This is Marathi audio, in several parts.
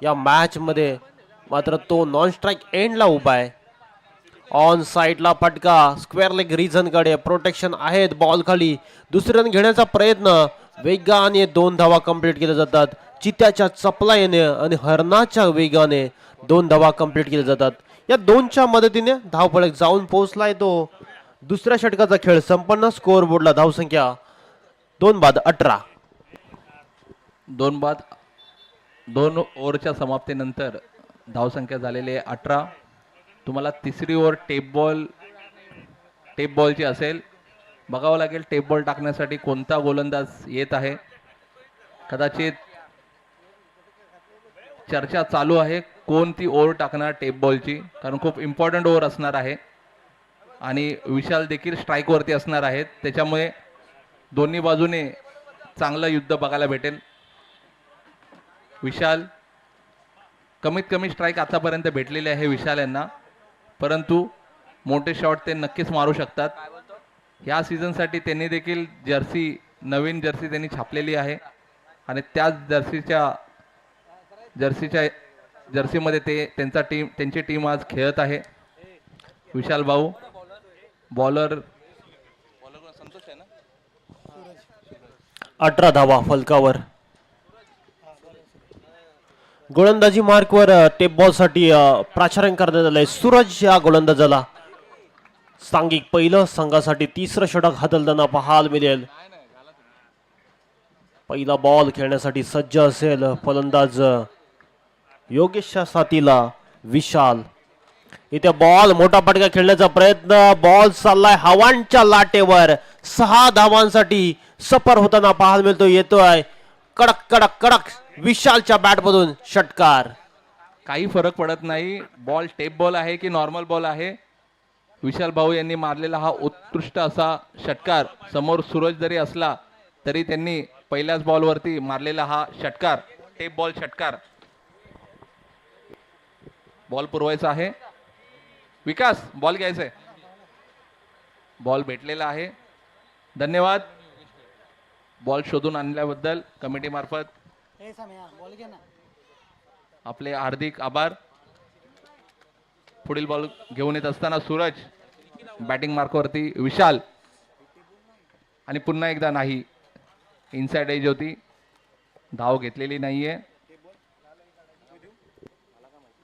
या मॅच मध्ये, मात्र तो नॉन स्ट्राईक एंडला उभा आहे. ऑन साइडला फटका, स्क्वेअर लेग रिझन कडे प्रोटेक्शन आहेत. बॉल खाली, दुसरी रन घेण्याचा प्रयत्न, वेगाने 2 धावा कंप्लीट केल्या जातात. चित्याच्या चपलाईने आणि हरणाच्या वेगाने 2 धावा कंप्लीट केल्या जातात. या दोनच्या मदतीने धावफलक जाऊन पोहोचलाय तो. दुसऱ्या षटकाचा खेळ संपन्न. स्कोअर बोर्डला धावसंख्या 2 बाद 18. 2 ओव्हरच्या समाप्तीनंतर धावसंख्या झालेली आहे 18. तुम्हाला तिसरी ओव्हर टेप बॉलची असेल. बघावं लागेल टेप बॉल टाकण्यासाठी कोणता गोलंदाज येत आहे. कदाचित चर्चा चालू आहे कोणती ओव्हर टाकणार टेप बॉलची, कारण खूप इम्पॉर्टंट ओव्हर असणार आहे आणि विशाल देखील स्ट्राईकवरती असणार आहेत. त्याच्यामुळे दोन्ही बाजूने चांगलं युद्ध बघायला भेटेल. विशाल कमीत कमी स्ट्राईक आतापर्यंत भेटलेले आहे विशाल यांना, परंतु मोठे शॉट ते नक्कीच मारू शकतात. ह्या सीझनसाठी त्यांनी देखील नवीन जर्सी त्यांनी छापलेली आहे आणि त्याच जर्सीमध्ये त्यांची टीम आज खेळत आहे. विशाल भाऊ बॉलर 18 धावा फलकावर. गोलंदाजी मार्कवर टेप बॉल साठी प्राचारण करण्यात आलंय. सूरज या गोलंदाजाला सांघिक पहिलं, संघासाठी तिसरं षटक हातलताना पाहायला मिळेल. पहिला बॉल खेळण्यासाठी सज्ज असेल फलंदाज योगेशच्या साथीला विशाल. इथे बॉल मोठा फटका खेळण्याचा प्रयत्न, बॉल चाललाय हवांच्या लाटेवर. 6 धावांसाठी सफर होताना पाहायला मिळतो. येतोय कडक कडक कडक विशालच्या बॅटमधून षटकार. काही फरक पडत नाही बॉल टेप बॉल आहे की नॉर्मल बॉल आहे. विशाल भाऊ यांनी मारलेला हा उत्कृष्ट असा षटकार, समोर सूरज जरी असला तरी त्यांनी पहिल्याच बॉलवरती मारलेला हा षटकार, टेप बॉल षटकार. बॉल पुरवायचा आहे. विकास बॉल घ्यायचा आहे. बॉल भेटलेला आहे. धन्यवाद बॉल शोधून आणल्याबद्दल कमिटी मार्फत आपले हार्दिक आभार. पुढील बॉल घेऊन येत असताना सूरज, बॅटिंग मार्कवरती विशाल आणि पुन्हा एकदा नाही, इनसाइड एज होती, धाव घेतलेली नाहीये.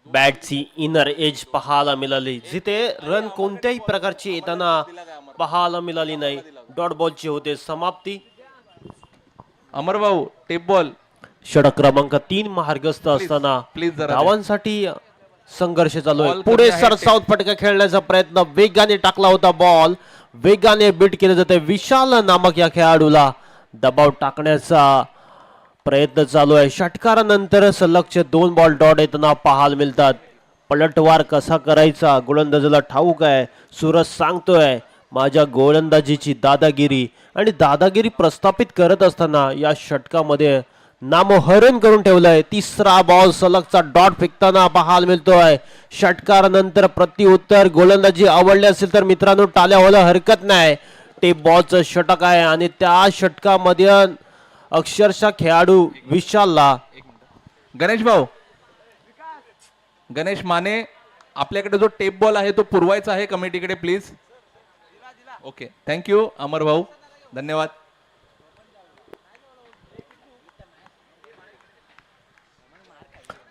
बॅटची इनर एज पाहायला मिळाली, जिथे रन कोणत्याही प्रकारची येताना पाहायला मिळाली नाही. डॉट बॉलची होते समाप्ती. अमर भाऊ टेप बॉल षटक क्रमांक 3 मार्गस्थ असताना प्लीज जरा धावांसाठी संघर्ष चालू आहे. पुढे सरसावत फटका खेळण्याचा प्रयत्न, वेगाने टाकला होता बॉल, वेगाने बीट केले जाते. विशाल नामक या खेळाडूला दबाव टाकण्याचा प्रयत्न चालू आहे. षटकारानंतर सलगचे 2 बॉल डॉट येताना पाहायला मिळतात. पलटवार कसा करायचा गोलंदाजाला ठाऊक आहे. सूरज सांगतोय माझ्या गोलंदाजीची दादागिरी, आणि दादागिरी प्रस्थापित करत असताना या षटकामध्ये नामोहरण करून ठेवलंय. तिसरा बॉल सलगचा डॉट फेकताना पाहायला मिळतोय. षटकारानंतर प्रत्युत्तर गोलंदाजी आवडली असेल तर मित्रांनो टाळ्या व्हायला हरकत नाही. टेप बॉलचं षटक आहे आणि त्या षटकामध्ये अक्षरशः खेळाडू विशालला. गणेश माने, आपल्याकडे जो टेप बॉल आहे तो पुरवायचा आहे कमिटीकडे प्लीज. ओके, थँक्यू अमर भाऊ, धन्यवाद.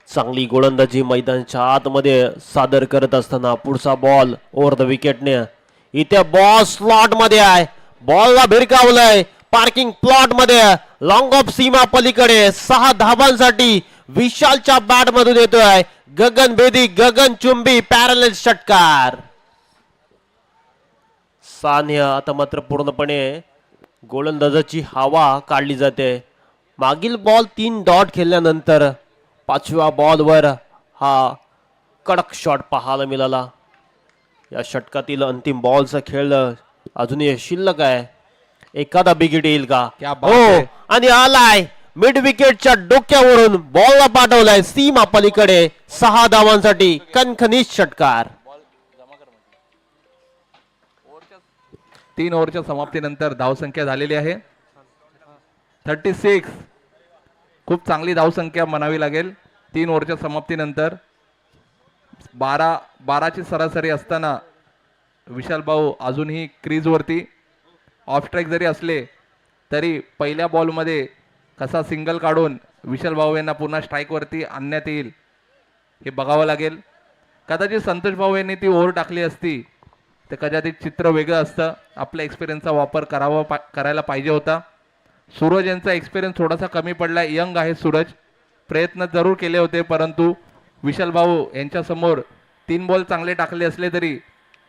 चांगली गोलंदाजी मैदानाच्या आतमध्ये सादर करत असताना पुढचा बॉल ओव्हर द विकेटने. इथे बॉल स्लॉट मध्ये आहे, बॉलला भिरकावलंय पार्किंग प्लॉट मध्ये, लॉंग ऑफ सीमा पलीकडे. 6 धावांसाठी विशालच्या बॅट मधून येतोय गगनभेदी गगनचुंबी पॅरल षटकार. सान्य आता मात्र पूर्णपणे गोलंदाजाची हवा काढली जाते. मागील बॉल 3 डॉट खेळल्यानंतर 5व्या बॉलवर हा कडक शॉट पाहायला मिळाला. या षटकातील अंतिम बॉलचा खेळ अजूनही शिल्लक आहे. एखादा बिगिट येईल का? हो, आणि आलाय मिड विकेटच्या डोक्यावरून बॉलला पाठवलाय सीमा पलीकडे. 6 धावांसाठी कणखणीत षटकार. 3 ओव्हरच्या समाप्तीनंतर धावसंख्या झालेली आहे 36. खूप चांगली धावसंख्या म्हणावी लागेल. 3 ओव्हरच्या समाप्तीनंतर 12ची सरासरी असताना विशाल भाऊ अजूनही क्रीजवरती. ऑफ स्ट्राईक जरी असले तरी पहिल्या बॉलमध्ये कसा सिंगल काढून विशाल भाऊ यांना पुन्हा स्ट्राईकवरती आणण्यात येईल हे बघावं लागेल. कदाचित संतोष भाऊ यांनी ती ओव्हर टाकली असती तर कदाचित चित्र वेगळं असतं. आपल्या एक्सपिरियन्सचा वापर करायला पाहिजे होता. सूरज यांचा एक्सपिरियन्स थोडासा कमी पडला. यंग आहे सूरज. प्रयत्न जरूर केले होते परंतु विशाल भाऊ यांच्यासमोर 3 बॉल चांगले टाकले असले तरी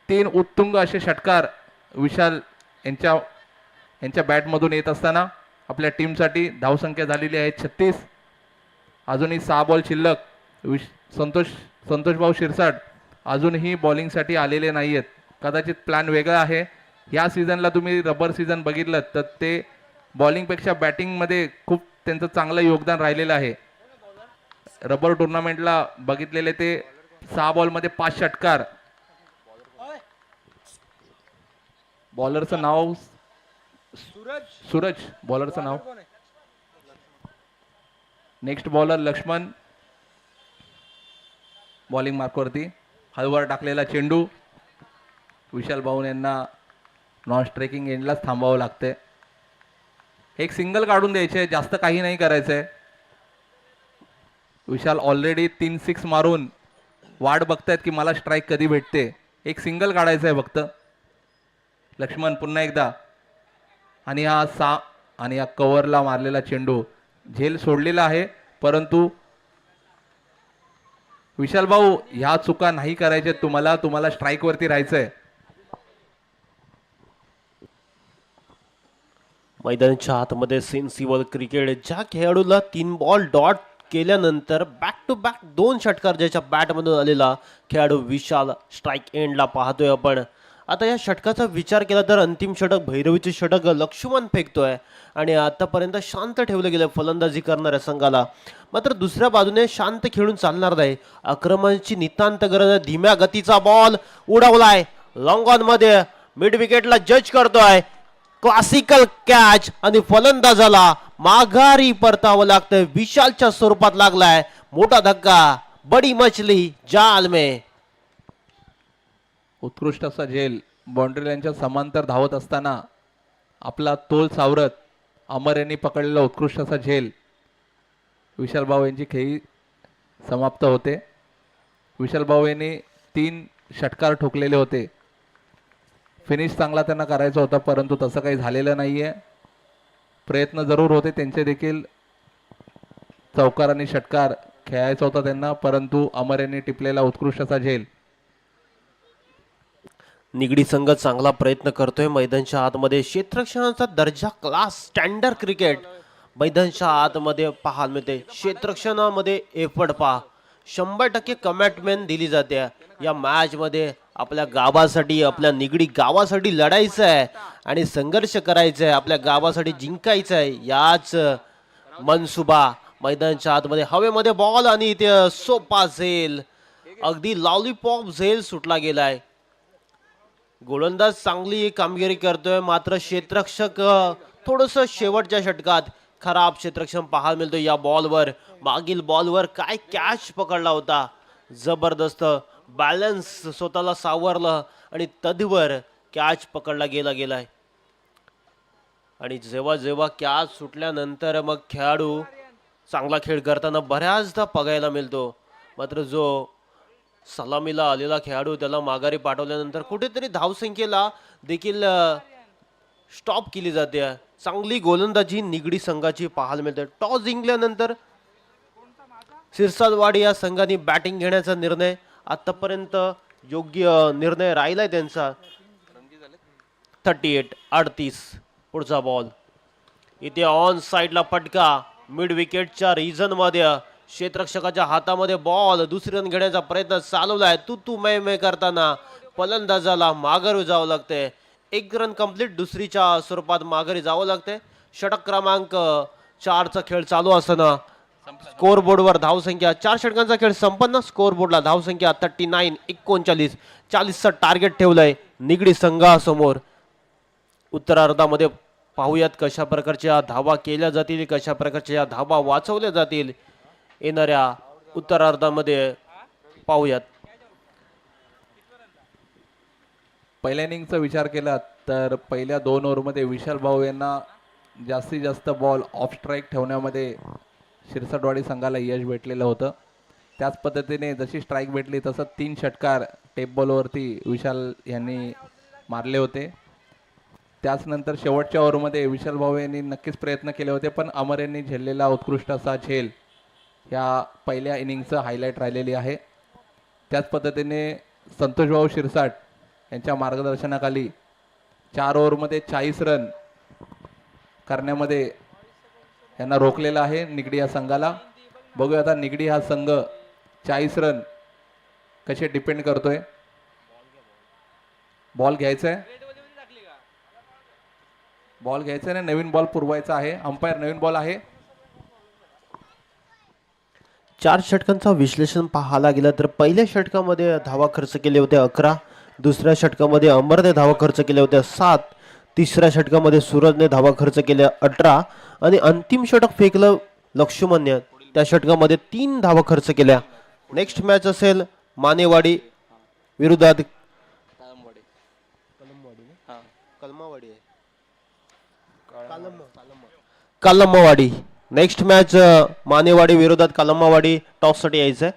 3 उत्तुंग असे षटकार विशाल यांच्या बॅटमधून येत असताना आपल्या टीमसाठी धावसंख्या झालेली आहे 36. अजूनही 6 बॉल शिल्लक. संतोष भाऊ शिरसाट अजूनही बॉलिंगसाठी आलेले नाही आहेत. कदाचित प्लॅन वेगळा आहे. या सीझनला तुम्ही रबर सीझन बघितलं तर ते बॉलिंगपेक्षा बॅटिंगमध्ये खूप त्यांचं चांगलं योगदान राहिलेलं आहे. रबर टुर्नामेंटला बघितलेले ते 6 बॉलमध्ये 5 षटकार. बॉलरचं नाव सूरज. बॉलरचं नाव. Next bowler Laxman. बॉलिंग मार्कवरती हळूवार टाकलेला चेंडू. विशाल भाऊ यांना नॉन स्ट्रायकिंग एंडलाच थांबावं लागते. एक सिंगल काढून द्यायचे, जास्त काही नाही करायचंय. विशाल ऑलरेडी 3 6 मारून वाट बघतायत की मला स्ट्राईक कधी भेटते. एक सिंगल काढायचं आहे फक्त. लक्ष्मण पुन्हा एकदा आणि या कव्हरला मारलेला चेंडू. झेल सोडलेला आहे परंतु विशाल भाऊ ह्या चुका नाही करायच्या. तुम्हाला स्ट्राईक वरती राहायचंय. मैदानाच्या आतमध्ये सेन्सिबल क्रिकेट. ज्या खेळाडूला 3 बॉल डॉट केल्यानंतर बॅक टू बॅक 2 षटकार ज्याच्या बॅटमधून आलेला खेळाडू विशाल स्ट्राईक एंडला पाहतोय आपण. आता या षटकाचा विचार केला तर अंतिम षटक भैरवीचे षटक लक्ष्मण फेकतोय आणि आतापर्यंत शांत ठेवलं गेलं फलंदाजी करणाऱ्या संघाला. मात्र दुसऱ्या बाजूने शांत खेळून चालणार नाही. आक्रमणाची नितांत गरज आहे. धीम्या गतीचा बॉल उडवलाय लॉंग ऑन मध्ये. मिड विकेटला जज करतोय. क्लासिकल कॅच आणि फलंदाजाला माघारी परतावं लागतंय. विशालच्या स्वरूपात लागलाय मोठा धक्का. बडी मछली जाल में. उत्कृष्ट असा झेल. बाउंड्री लाईनच्या समांतर धावत असताना आपला तोल सावरत अमर यांनी पकडलेला उत्कृष्ट असा झेल. विशाल भाऊ यांची खेळी समाप्त होते. विशाल भाऊ यांनी 3 षटकार ठोकलेले होते. फिनिश चांगला त्यांना करायचा होता परंतु तसं काही झालेलं नाहीये. प्रयत्न जरूर होते त्यांचे देखील. चौकार आणि षटकार खेळायचा होता त्यांना परंतु अमर यांनी टिपलेला उत्कृष्ट असा झेल. निगडी संघ चांगला प्रयत्न करतोय. मैदानच्या आतमध्ये क्षेत्ररक्षणाचा दर्जा क्लास स्टँडर्ड क्रिकेट मैदानच्या आतमध्ये पाहायला मिळते. क्षेत्ररक्षणामध्ये एफर्ट पहा. 100% कमिटमेंट दिली जाते. या मॅच मध्ये आपल्या गावासाठी आपल्या निगडी गावासाठी लढायचं आहे आणि संघर्ष करायचा आहे. आपल्या गावासाठी जिंकायचं आहे. याच मनसुबा मैदानच्या आतमध्ये हवेमध्ये बॉल आणि ते सोपा झेल अगदी लॉलीपॉप झेल सुटला गेलाय. गोलंदाज चांगली कामगिरी करतोय मात्र क्षेत्ररक्षक थोडस शेवटच्या षटकात खराब क्षेत्ररक्षण पाहायला मिळतो. या बॉलवर मागील बॉलवर काय कॅच पकडला होता. जबरदस्त बॅलन्स स्वतःला सावरलं आणि तदवर कॅच पकडला गेलाय. आणि जेव्हा जेव्हा कॅच सुटल्यानंतर मग खेळाडू चांगला खेळ करताना बऱ्याचदा बघायला मिळतो. मात्र जो सलामीला आलेला खेळाडू त्याला माघारी पाठवल्यानंतर कुठेतरी धावसंख्येला देखील स्टॉप केली जाते. चांगली गोलंदाजी निगडी संघाची पाहायला मिळते. टॉस जिंकल्यानंतर सिरसालवाडी या संघाने बॅटिंग घेण्याचा निर्णय आतापर्यंत योग्य निर्णय राहिलाय त्यांचा. 38 पुढचा बॉल इथे ऑन साइडला फटका. मिड विकेटच्या रिजन मध्ये क्षेत्ररक्षकाच्या हातामध्ये बॉल. दुसरी रन घेण्याचा प्रयत्न चालवलाय. तू मै करताना फलंदाजाला माघारी जावं लागते. 1 रन कंप्लीट दुसरीच्या स्वरूपात माघारी जावं लागते. षटक क्रमांक 4चा खेळ चालू असताना स्कोर बोर्डवर धावसंख्या 4 षटकांचा खेळ संपन्न. स्कोर बोर्डला धावसंख्या 39 39 40चं टार्गेट ठेवलंय निगडी संघासमोर. उत्तरार्धामध्ये पाहूयात कशा प्रकारच्या धावा केल्या जातील, कशा प्रकारच्या धावा वाचवल्या जातील येणाऱ्या उत्तरार्धामध्ये पाहूयात. पहिल्या इनिंगचा विचार केला तर पहिल्या 2 ओव्हरमध्ये विशाल भाऊ यांना जास्तीत जास्त बॉल ऑफ स्ट्राईक ठेवण्यामध्ये शिरसाटवाडी संघाला यश भेटलेलं होतं. त्याच पद्धतीने जशी स्ट्राईक भेटली तसं 3 षटकार टेप बॉलवरती विशाल यांनी मारले होते. त्याचनंतर शेवटच्या ओव्हरमध्ये विशाल भाऊ यांनी नक्कीच प्रयत्न केले होते, पण अमर यांनी झेललेला उत्कृष्ट असा झेल ह्या पहिल्या इनिंगचं हायलाईट राहिलेली आहे. त्याच पद्धतीने संतोष भाऊ शिरसाट यांच्या मार्गदर्शनाखाली 4 ओव्हरमध्ये 40 रन करण्यामध्ये यांना रोखलेलं आहे निगडी या संघाला. बघूया आता निगडी हा संघ 40 रन कसे डिपेंड करतोय. बॉल घ्यायचा आहे, बॉल घ्यायचा आहे, नवीन बॉल पुरवायचा आहे. अंपायर नवीन बॉल आहे. 4 षटकांचं विश्लेषण पाहायला गेलं तर पहिल्या षटकामध्ये धावा खर्च केले होते 11, दुसऱ्या षटकामध्ये अमरने धावा खर्च केले होते 7, तिसऱ्या षटकामध्ये सूरजने धावा खर्च केल्या 18 आणि अंतिम षटक फेकलं लक्ष्मणने. त्या षटकामध्ये 3 धावा खर्च केल्या. नेक्स्ट मॅच असेल मानेवाडी विरोधात कलमवाडी. नेक्स्ट मॅच मानेवाडी विरोधात कलमवाडी. टॉस साठी यायचंय.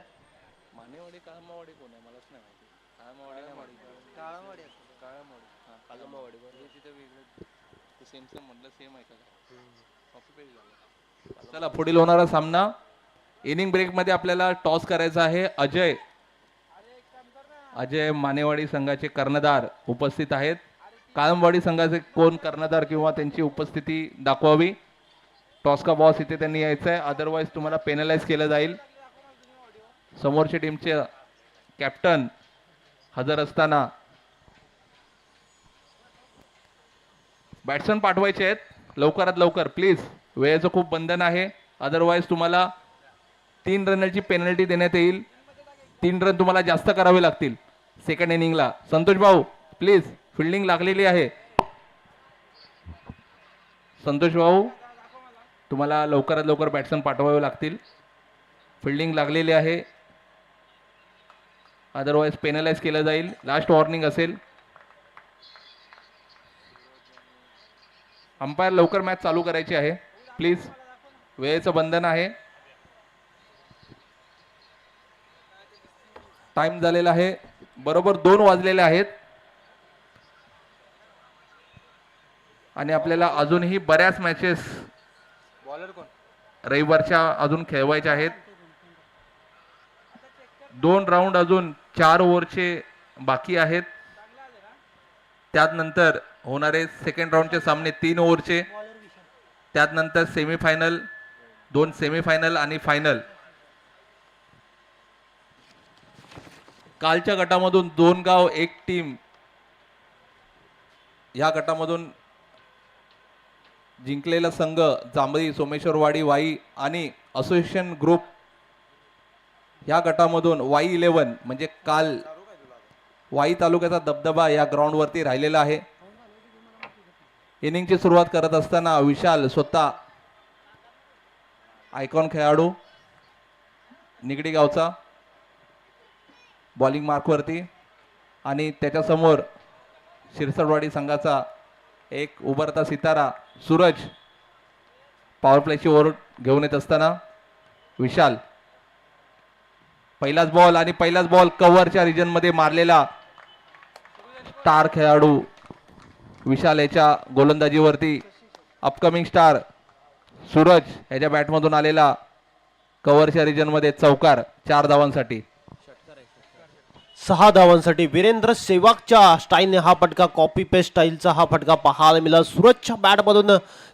चला पुढील होणारा सामना इनिंग ब्रेक मध्ये आपल्याला टॉस करायचा आहे. अजय मानेवाडी संघाचे कर्णधार उपस्थित आहेत. काळमवाडी संघाचे कोण कर्णधार किंवा त्यांची उपस्थिती दाखवावी. टॉस का बॉस इथे त्यांनी यायचं आहे, अदरवाईज तुम्हाला पेनलाइज केलं जाईल. समोरच्या टीमचे कॅप्टन हजर असताना बॅट्समन पाठवायचे आहेत लवकरात लवकर प्लीज. वेळेचं खूप बंधन आहे, अदरवाईज तुम्हाला 3 रनची पेनल्टी देण्यात येईल. 3 रन तुम्हाला जास्त करावे लागतील सेकंड इनिंगला. संतोष भाऊ प्लीज, फिल्डिंग लागलेली आहे. संतोष भाऊ तुम्हाला लवकरात लवकर बॅट्समन पाठवावे लागतील. फिल्डिंग लागलेली आहे, अदरवाईज पेनलाइज केलं जाईल. लास्ट वॉर्निंग असेल. अंपायर लवकर मॅच चालू करायची आहे प्लीज, वेळेचं बंधन आहे. टाइम झालेला आहे, बरोबर 2 वाजलेले आहेत आणि आपल्याला अजूनही बऱ्याच मॅचेस रविवारच्या अजून खेळवायच्या आहेत. 2 राऊंड अजून 4 ओव्हरचे बाकी आहेत. त्यानंतर होणारे सेकंड राऊंडचे सामने 3 ओव्हरचे. त्यानंतर सेमीफायनल, 2 सेमीफायनल आणि फायनल. कालच्या गटामधून 2 गाव 1 टीम या गटामधून जिंकलेला संघ जांभळी सोमेश्वरवाडी वाई आणि असोसिएशन ग्रुप या गटामधून वाई 11 म्हणजे काल वाई तालुक्याचा दबदबा या ग्राउंडवरती राहिलेला आहे. इनिंगची सुरुवात करत असताना विशाल स्वतः आयकॉन खेळाडू निगडी गावचा बॉलिंग मार्कवरती आणि त्याच्यासमोर शिरसटवाडी संघाचा एक उभरता सितारा सूरज पॉवर प्लेची ओव्हर घेऊन येत असताना विशाल पहिलाच बॉल आणि पहिलाच बॉल कव्हरच्या रिजन मध्ये मारलेला स्टार खेळाडू विशाल याच्या गोलंदाजीवरती अपकमिंग स्टार सूरज याच्या बॅटमधून आलेला कव्हरच्या रिजन मध्ये चौकार 4 धावांसाठी. 6 धावांसाठी वीरेंद्र सेवागच्या स्टाईलने हा फटका, कॉपी पेस्ट स्टाईलचा हा फटका पाहायला मिळाला. सूरजच्या बॅटमधून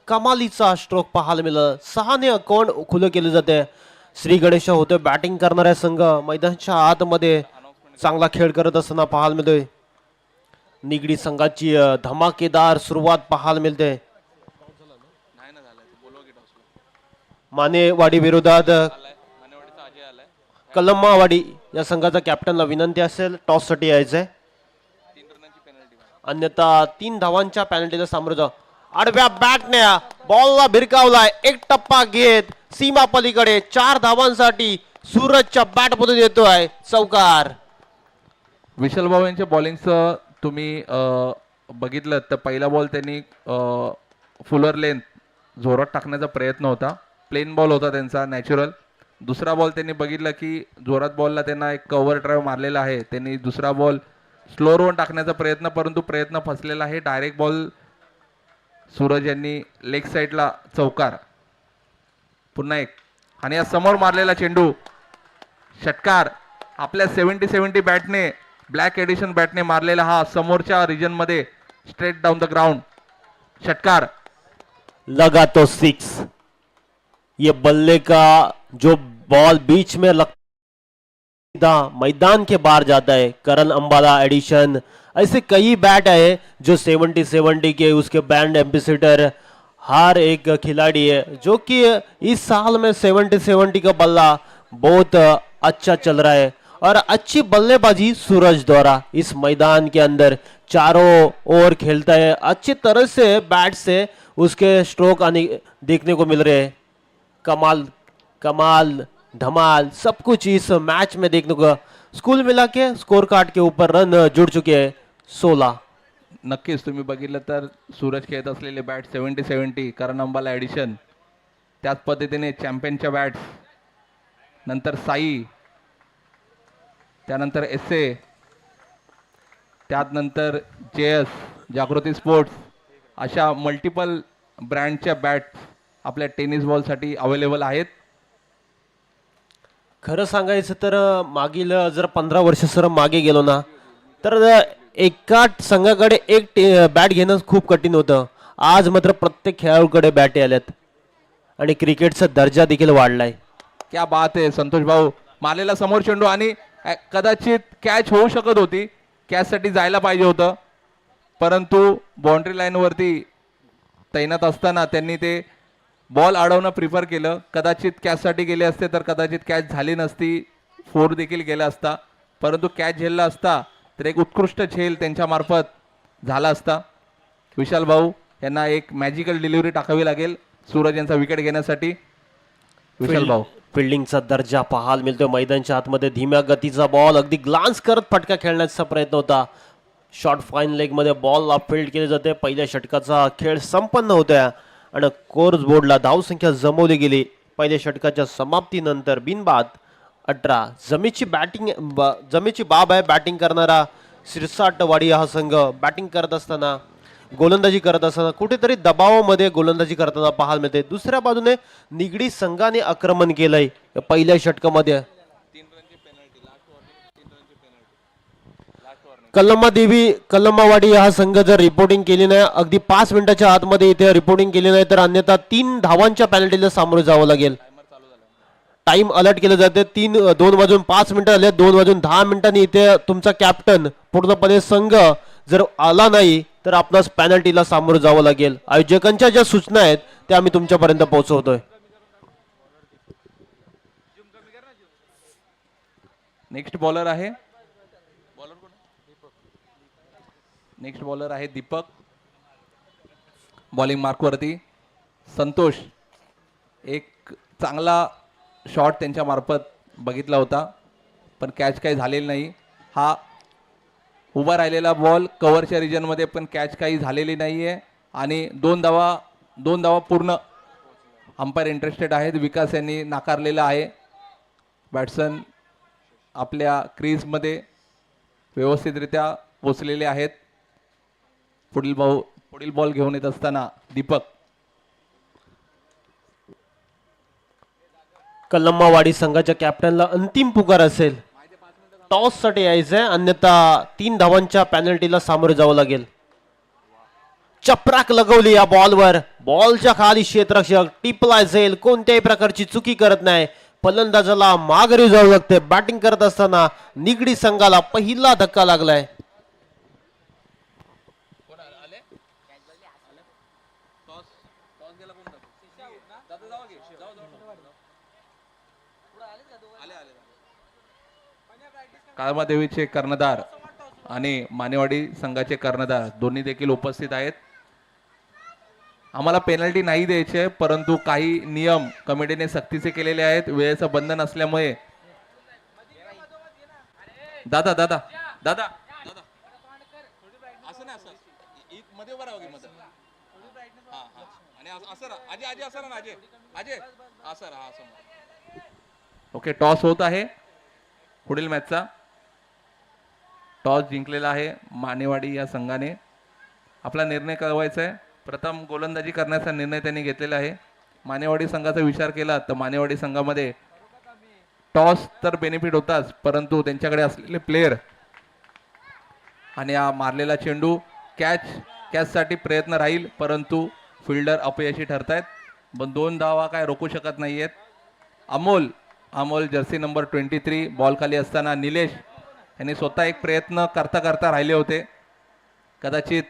कमालीचा स्ट्रोक पाहायला मिळाला. 6 ने अकाउंट खुलं केलं जाते. श्री गणेश होते बॅटिंग करणाऱ्या संघ मैदानाच्या आतमध्ये चांगला खेळ करत असताना पाहायला मिळतोय. निगडी संघाची धमाकेदार सुरुवात पाहायला मिळते. मानेवाडी विरोधात कलमावाडी या संघाचा कॅप्टनला विनंती असेल टॉस साठी यायचंय, अन्यथा 3 धावांच्या पॅनल्टीला सामोरं जा. आडव्या बॅटने बॉलला भिरकावलाय. एक टप्पा घेत सीमा पलीकडे 4 धावांसाठी सूरजच्या बॅट मध्ये येतोय चौकार. विशाल भाऊ यांच्या बॉलिंगचं तुम्ही बघितलं तर पहिला बॉल त्यांनी फुलर लेंथ जोरात टाकण्याचा प्रयत्न होता, प्लेन बॉल होता त्यांचा नॅचरल. दुसरा बॉल त्यांनी बघितलं की जोरात बॉलला त्यांना एक कव्हर ड्राईव्ह मारलेला आहे, त्यांनी दुसरा बॉल स्लोअरवर टाकण्याचा प्रयत्न, परंतु प्रयत्न फसलेला आहे. डायरेक्ट बॉल सूरज यांनी लेग साईडला चौकार. पुन्हा एक आणि या समोर मारलेला चेंडू षटकार. आपल्या 70 बॅटने, ब्लॅक एडिशन बॅटने मारलेला हा समोरच्या रिजन मध्ये स्ट्रेट डाउन द ग्राउंड षटकार. लगा तो 6. ये बल्ले का जो बॉल बीच में लगता मैदान के बाहर जाता है. करण अंबाला एडिशन, ऐसे कई बैट है जो 70 के उसके बैंड एम्पीसीटर हर एक खिलाड़ी है जो कि इस साल में 70 का बल्ला बहुत अच्छा चल रहा है और अच्छी बल्लेबाजी सूरज द्वारा इस मैदान के अंदर चारों ओर खेलता है. अच्छी तरह से बैट से उसके स्ट्रोक आने देखने को मिल रहे हैं. कमाल कमाल धमाल सब कुछ इस मैच में देखने को. स्कूल मिला के स्कोर कार्ड के ऊपर रन जुड़ चुके हैं 16. नक्कीच तुम्ही बघितलं तर सूरज खेळत असलेले बॅट 70 करण अंबाला एडिशन, त्याच पद्धतीने चॅम्पियनच्या बॅट्स, नंतर साई, त्यानंतर एस ए, त्यानंतर JS जागृती स्पोर्ट्स, अशा मल्टिपल ब्रँडच्या बॅट्स आपल्या टेनिस बॉलसाठी अवेलेबल आहेत. खरं सांगायचं तर मागील जर 15 वर्ष सर मागे गेलो ना तर एका संघाकडे एक बॅट घेणं खूप कठीण होतं. आज मात्र प्रत्येक खेळाडूकडे बॅटी आल्यात आणि क्रिकेटचा दर्जा देखील वाढलाय. क्या बात आहे संतोष भाऊ. मारलेला समोर चेंडू आणि कदाचित कॅच होऊ शकत होती, कॅचसाठी जायला पाहिजे होतं, परंतु बाउंड्री लाईनवरती तैनात असताना त्यांनी ते बॉल अडवणं प्रिफर केलं. कदाचित कॅचसाठी गेले असते तर कदाचित कॅच झाली नसती, फोर देखील गेला असता, परंतु कॅच झेलला असता तर एक उत्कृष्ट झेल त्यांच्या मार्फत झाला असता. विशाल भाऊ यांना एक मॅजिकल डिलिव्हरी टाकावी लागेल सूरज यांचा विकेट घेण्यासाठी. विशाल भाऊ, फिल्डिंगचा दर्जा पाहायला मिळतोय मैदानाच्या आतमध्ये. धीम्या गतीचा बॉल अगदी ग्लान्स करत फटका खेळण्याचा प्रयत्न होता. शॉर्ट फाईन लेग मध्ये बॉलला फील्ड केले जाते. पहिल्या षटकाचा खेळ संपन्न होतोय आणि कोर्स बोर्डला धावसंख्या जमवली गेली. पहिल्या षटकाच्या समाप्तीनंतर बिनबाद 18. जमेची बाब आहे बॅटिंग करणारा सिरसाटवाडी हा संघ बॅटिंग करत असताना, गोलंदाजी करत असताना कुठेतरी दबावामध्ये गोलंदाजी करताना पाहायला मिळते. दुसऱ्या बाजूने निगडी संघाने आक्रमण केलंय पहिल्या षटकामध्ये. कलमावाडी हा संघ जर रिपोर्टिंग केली नाही, अगदी 5 मिनिटाच्या आतमध्ये इथे रिपोर्टिंग केली नाही तर अन्यथा 3 धावांच्या पेनल्टीला सामोरे जावं लागेल. टाइम अलर्ट केलं जाते. 2 वाजून 5 मिनिटं आले, 2 वाजून 10 मिनिटांनी इथे तुमचा कॅप्टन पूर्णपणे संघ जर आला नाही तर आपणास पेनल्टीला सामोरं जावं लागेल. आयोजकांच्या ज्या सूचना आहेत त्या आम्ही तुमच्यापर्यंत पोहोचवतोय. नेक्स्ट बॉलर आहे दीपक. बॉलिंग मार्कवरती संतोष. एक चांगला शॉट त्यांच्या मार्फत बघितला होता पण कॅच काही झालेली नाही. हा उभा राहिलेला बॉल कव्हरच्या रिजनमध्ये पण कॅच काही झालेली नाही आहे आणि 2 धावा पूर्ण अंपायर इंटरेस्टेड आहेत. विकास यांनी नाकारलेला आहे. बॅट्समन आपल्या क्रीजमध्ये व्यवस्थितरित्या पोचलेले आहेत. पुढील बॉल घेऊन येत असताना दीपक. कलमावाडी संघाच्या कॅप्टनला अंतिम पुकार असेल. टॉस साठी यायचंय, अन्यथा 3 धावांच्या पेनल्टीला सामोरे जावं लागेल. चपराक लगवली या बॉलवर. बॉलच्या खाली क्षेत्ररक्षक टिपला जाईल, कोणत्याही प्रकारची चुकी करत नाही. फलंदाजाला माघारी जावं लागते. बॅटिंग करत असताना निगडी संघाला पहिला धक्का लागलाय. काळमादेवीचे कर्णधार आणि मानेवाडी संघाचे कर्णधार दोन्ही देखील उपस्थित आहेत. आम्हाला पेनल्टी नाही द्यायची आहे, परंतु काही नियम कमिटीने सक्तीचे केलेले आहेत. वेळेचं बंधन असल्यामुळे दादा दादा दादा दादा असं नाही असं मध्ये उभं राहा की मध्ये हा हा आणि असं राहा अजय अजय असं राहा अजय अजय असं राहा असं ओके टॉस होत आहे पुढील मॅचचा टॉस जिंकलेला आहे मानेवाडी या संघाने आपला निर्णय कळवायचा आहे प्रथम गोलंदाजी करण्याचा निर्णय त्यांनी घेतलेला आहे मानेवाडी संघाचा विचार केला तर मानेवाडी संघामध्ये टॉस तर बेनिफिट होताच परंतु त्यांच्याकडे असलेले प्लेयर आणि हा मारलेला चेंडू कॅचसाठी प्रयत्न राहील परंतु फिल्डर अपयशी ठरतायत पण 2 धावा काय रोखू शकत नाहीयेत अमोल जर्सी नंबर 23 बॉल खाली असताना निलेश यांनी स्वतः एक प्रयत्न करता राहिले होते कदाचित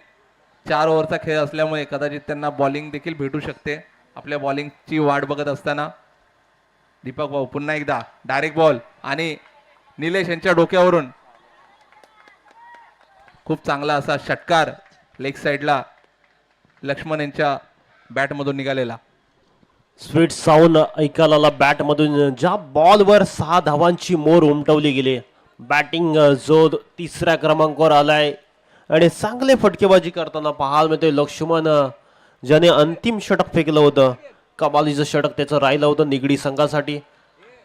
4 ओव्हरचा खेळ असल्यामुळे कदाचित त्यांना बॉलिंग देखील भेटू शकते आपल्या बॉलिंगची वाट बघत असताना दीपक भाऊ पुन्हा एकदा डायरेक्ट बॉल आणि निलेश यांच्या डोक्यावरून खूप चांगला असा षटकार लेग साईडला लक्ष्मण यांच्या बॅटमधून निघालेला स्वीट साऊंड ऐकायला आला बॅटमधून ज्या बॉलवर 6 धावांची मोर उमटवली गेली बॅटिंग जो 3ऱ्या क्रमांकावर आलाय आणि चांगले फटकेबाजी करताना पाहायला मिळतोय लक्ष्मण ज्याने अंतिम षटक फेकलं होतं कमालीचं षटक त्याचं राहिलं होतं निगडी संघासाठी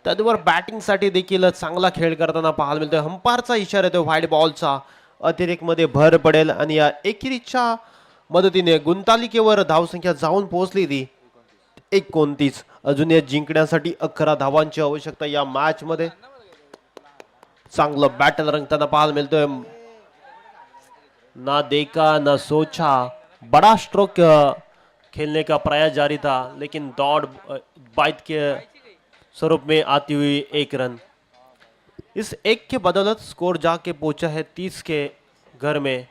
त्याचबरोबर बॅटिंगसाठी देखील चांगला खेळ करताना पाहायला मिळतोय अंपायरचा इशारा येतो व्हाईट बॉलचा अतिरेकमध्ये भर पडेल आणि या एकेरीच्या मदतीने गुंतालिकेवर धावसंख्या जाऊन पोहोचली ती 29 अजून या जिंकण्यासाठी 11 धावांची आवश्यकता या मॅच मध्ये चांगलं बॅटल रंगताना पाहायला मिळतोय ना देखा ना सोचा बड़ा स्ट्रोक खेलने का प्रयास जारी था लेकिन दौड़ बाइट के स्वरूप में आती हुई 1 रन इस 1 के बदौलत स्कोर जाके पहुंचा है 30 के घर में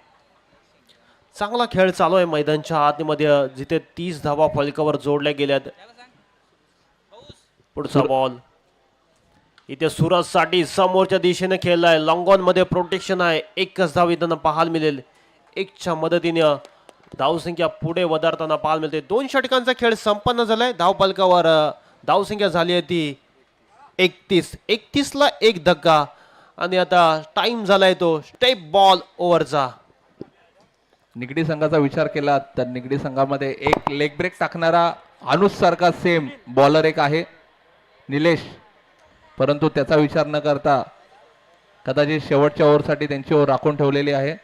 चांगला खेळ चालू आहे मैदानच्या आतमध्ये जिथे 30 धावा फलकावर जोडल्या गेल्यात पुढचा बॉल इथे सूरजसाठी समोरच्या दिशेने खेळलाय लॉंगॉन मध्ये प्रोटेक्शन आहे एकच धाव इथं पाहायला मिळेल 1च्या मदतीने धावसंख्या पुढे वधारताना पाहायला मिळते 2 षटकांचा खेळ संपन्न झालाय धाव फलकावर धावसंख्या झाली आहे ती 31 ला 1 धक्का आणि आता टाइम झालाय तो स्टेप बॉल ओव्हरचा निगडी संघाचा विचार केला तर निगडी संघामध्ये एक लेग ब्रेक टाकणारा अनुज सारखा सेम बॉलर एक आहे निलेश परंतु त्याचा विचार न करता कदाचित शेवटच्या ओव्हरसाठी त्यांची ओव्हर राखून ठेवलेली आहे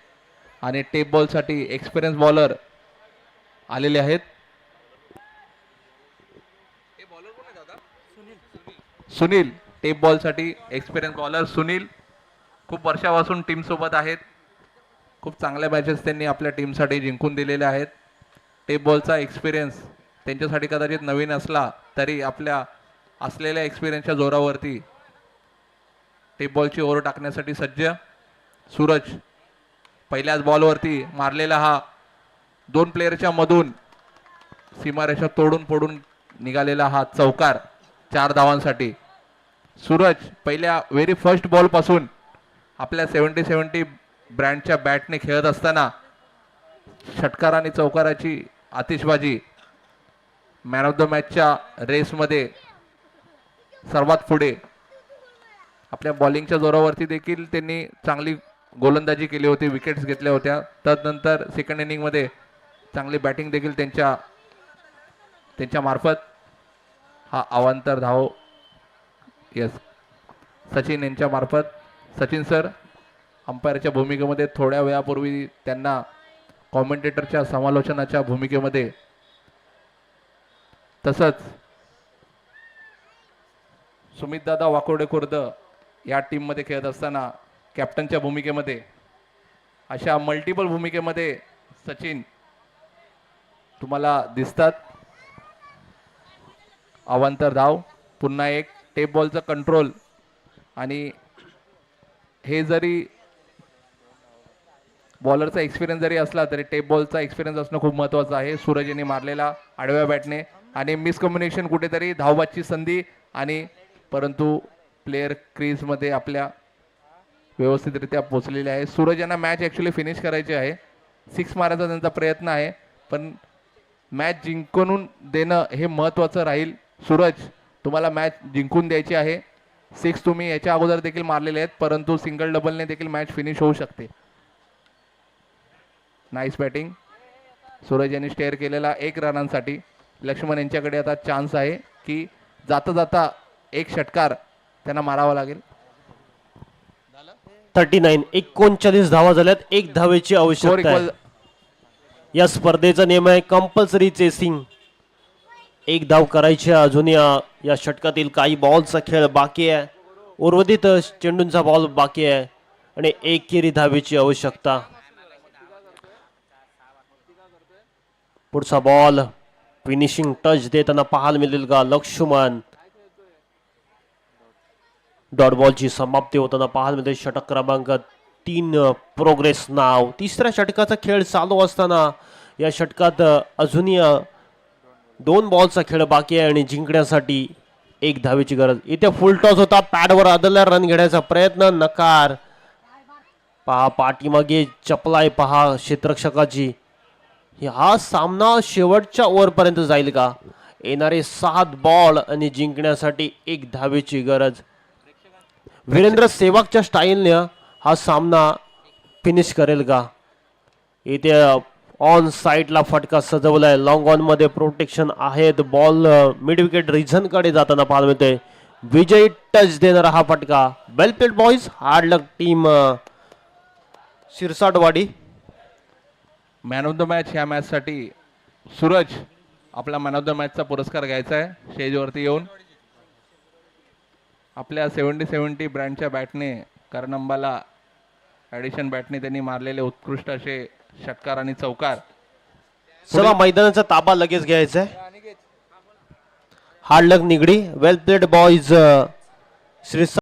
आणि टेप बॉलसाठी एक्सपिरियन्स बॉलर आलेले आहेत सुनील टेप बॉलसाठी एक्सपिरियन्स बॉलर सुनील खूप वर्षापासून टीम सोबत आहेत खूप चांगल्या मॅचेस त्यांनी आपल्या टीमसाठी जिंकून दिलेल्या आहेत टेप बॉलचा एक्सपिरियन्स त्यांच्यासाठी कदाचित नवीन असला तरी आपल्या असलेल्या एक्सपिरियन्सच्या जोरावरती टेप बॉलची ओव्हर टाकण्यासाठी सज्ज सूरज पहिल्याच बॉलवरती मारलेला हा 2 प्लेयरच्या मधून सीमारेषा तोडून फोडून निघालेला हा चौकार 4 धावांसाठी सूरज पहिल्या व्हेरी फर्स्ट बॉल पासून आपल्या 70 ब्रँडच्या बॅटने खेळत असताना षटकार आणि चौकाराची आतिषबाजी मॅन ऑफ द मॅचच्या रेसमध्ये सर्वात पुढे आपल्या बॉलिंगच्या जोरावरती देखील त्यांनी चांगली गोलंदाजी केली होती विकेट्स घेतल्या होत्या तदनंतर सेकंड इनिंगमध्ये चांगली बॅटिंग देखील त्यांच्या मार्फत हा अवांतर धाव यस सचिन यांच्या मार्फत सचिन सर अंपायरच्या भूमिकेमध्ये थोड्या वेळापूर्वी त्यांना कॉमेंटेटरच्या समालोचनाच्या भूमिकेमध्ये तसंच सुमितदादा वाकोडे खुर्द या टीममध्ये खेळत असताना कॅप्टनच्या भूमिकेमध्ये अशा मल्टिपल भूमिकेमध्ये सचिन तुम्हाला दिसतात अवांतर धाव पुन्हा एक टेप बॉलचा कंट्रोल आणि हे जरी बॉलरचा एक्सपिरियन्स जरी असला तरी टेप बॉलचा एक्सपिरियन्स असणं खूप महत्त्वाचं आहे सूरज यांनी मारलेला आडव्या बॅटने आणि मिसकम्युनिकेशन कुठेतरी धावबादची संधी आणि परंतु प्लेयर क्रीजमध्ये आपल्या व्यवस्थितरित्या पोचलेले आहे सूरज यांना मॅच ॲक्च्युली फिनिश करायची आहे 6 मारायचा त्यांचा प्रयत्न आहे पण मॅच जिंकून देणं हे महत्त्वाचं राहील सूरज तुम्हाला मॅच जिंकून द्यायची आहे सिक्स तुम्ही याच्या अगोदर देखील मारलेले आहेत, परंतु सिंगल डबलने देखील मॅच फिनिश होऊ शकते. Nice batting. सूरज यांनी स्टेअर केलेला 1 रनांसाठी. लक्ष्मण यांच्याकडे आता चान्स आहे की जाता जाता एक षटकार त्यांना मारावा लागेल. 39 धावा झाल्यात. 1 धावेची स्कोर आवश्यकता आहे. इक्वल. या स्पर्धेचा नियम आहे कंपल्सरी चेसिंग. 1 धाव करायची आहे. अजून या षटकातील काही बॉलचा खेळ बाकी आहे. उर्वरित चेंडूंचा बॉल बाकी आहे आणि एकेरी धावेची आवश्यकता. पुढचा बॉल फिनिशिंग टच देताना पाहायला मिळेल का लक्ष्मण. डॉट बॉलची समाप्ती होताना पाहायला मिळते. षटक क्रमांक 3 प्रोग्रेस नाव. तिसऱ्या षटकाचा खेळ चालू असताना या षटकात अजूनही 2 बॉलचा खेळ बाकी आहे आणि जिंकण्यासाठी 1 धावेची गरज. इथे फुल टॉस होता. पॅडवर आदळला रन घेण्याचा प्रयत्न. नकार. पहा पाठीमागे चपलाय पहा क्षेत्ररक्षकाची. हा सामना शेवटच्या ओव्हरपर्यंत जाईल का. येणारे 7 बॉल आणि जिंकण्यासाठी 1 धावेची गरज. वीरेंद्र सेहवागच्या स्टाईलने हा सामना फिनिश करेल का. इथे ऑन साईडला फटका सजवलाय. लॉंग ऑन मध्ये प्रोटेक्शन आहेत. बॉल मिड विकेट रिझन कडे जाताना पाहायला मिळते. विजयी टच देणारा हा फटका. Well played boys. Hard luck team Shirsatwadi. Man of the match ह्या मॅचसाठी सूरज आपला मॅन ऑफ द मॅचचा पुरस्कार घ्यायचा आहे स्टेजवरती येऊन. आपल्या 70-70 ब्रँडच्या बॅटने करनंबाला ॲडिशन बॅटने त्यांनी मारलेले उत्कृष्ट असे षटकार आणि चौकार. चला मैदानाचा ताबा लगेच घ्यायचा आहे. हार्ड लक निगडी. वेल प्लेड बॉईज. श्री